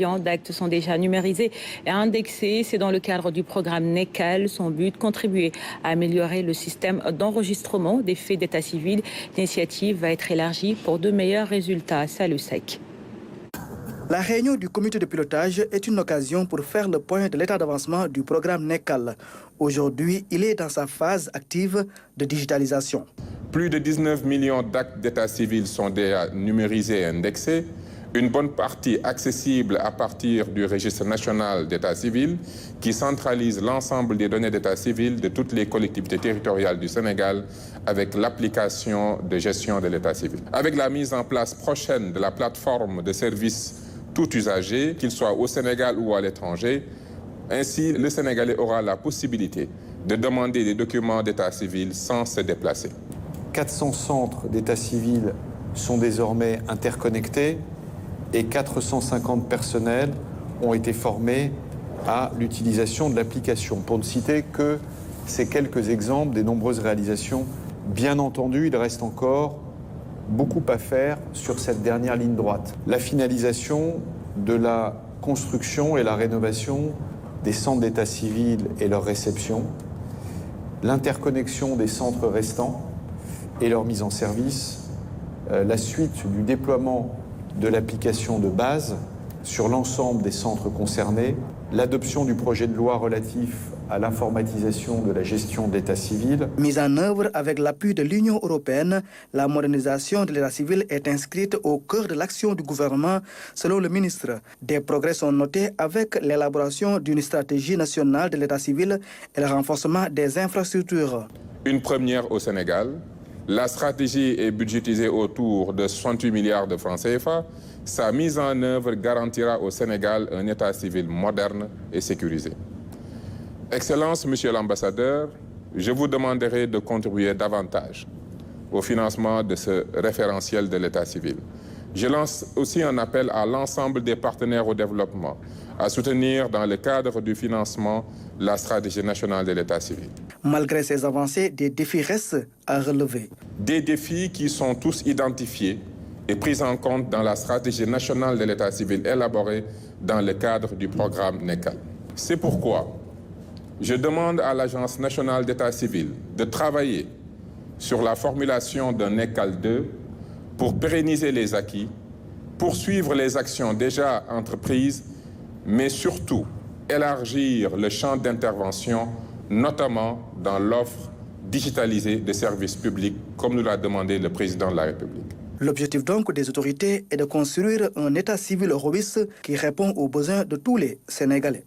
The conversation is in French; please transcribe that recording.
D'actes sont déjà numérisés et indexés. C'est dans le cadre du programme NECAL. Son but, contribuer à améliorer le système d'enregistrement des faits d'état civil. L'initiative va être élargie pour de meilleurs résultats. Salut Sec. La réunion du comité de pilotage est une occasion pour faire le point de l'état d'avancement du programme NECAL. Aujourd'hui, il est dans sa phase active de digitalisation. Plus de 19 millions d'actes d'état civil sont déjà numérisés et indexés. Une bonne partie accessible à partir du registre national d'état civil qui centralise l'ensemble des données d'état civil de toutes les collectivités territoriales du Sénégal avec l'application de gestion de l'état civil. Avec la mise en place prochaine de la plateforme de services tout usager, qu'il soit au Sénégal ou à l'étranger, ainsi le Sénégalais aura la possibilité de demander des documents d'état civil sans se déplacer. 400 centres d'état civil sont désormais interconnectés et 450 personnels ont été formés à l'utilisation de l'application. Pour ne citer que ces quelques exemples des nombreuses réalisations, bien entendu, il reste encore beaucoup à faire sur cette dernière ligne droite. La finalisation de la construction et la rénovation des centres d'état civil et leur réception, l'interconnexion des centres restants et leur mise en service, la suite du déploiement de l'application de base sur l'ensemble des centres concernés, l'adoption du projet de loi relatif à l'informatisation de la gestion de l'état civil. Mise en œuvre avec l'appui de l'Union européenne, la modernisation de l'état civil est inscrite au cœur de l'action du gouvernement, selon le ministre. Des progrès sont notés avec l'élaboration d'une stratégie nationale de l'état civil et le renforcement des infrastructures. Une première au Sénégal. La stratégie est budgétisée autour de 68 milliards de francs CFA. Sa mise en œuvre garantira au Sénégal un état civil moderne et sécurisé. Excellence, Monsieur l'ambassadeur, je vous demanderai de contribuer davantage au financement de ce référentiel de l'état civil. Je lance aussi un appel à l'ensemble des partenaires au développement à soutenir dans le cadre du financement la stratégie nationale de l'état civil. Malgré ces avancées, des défis restent à relever. Des défis qui sont tous identifiés et pris en compte dans la stratégie nationale de l'état civil élaborée dans le cadre du programme NECAL. C'est pourquoi je demande à l'Agence nationale d'état civil de travailler sur la formulation d'un NECAL 2 pour pérenniser les acquis, poursuivre les actions déjà entreprises, mais surtout élargir le champ d'intervention, notamment dans l'offre digitalisée des services publics, comme nous l'a demandé le président de la République. L'objectif donc des autorités est de construire un état civil robuste qui répond aux besoins de tous les Sénégalais.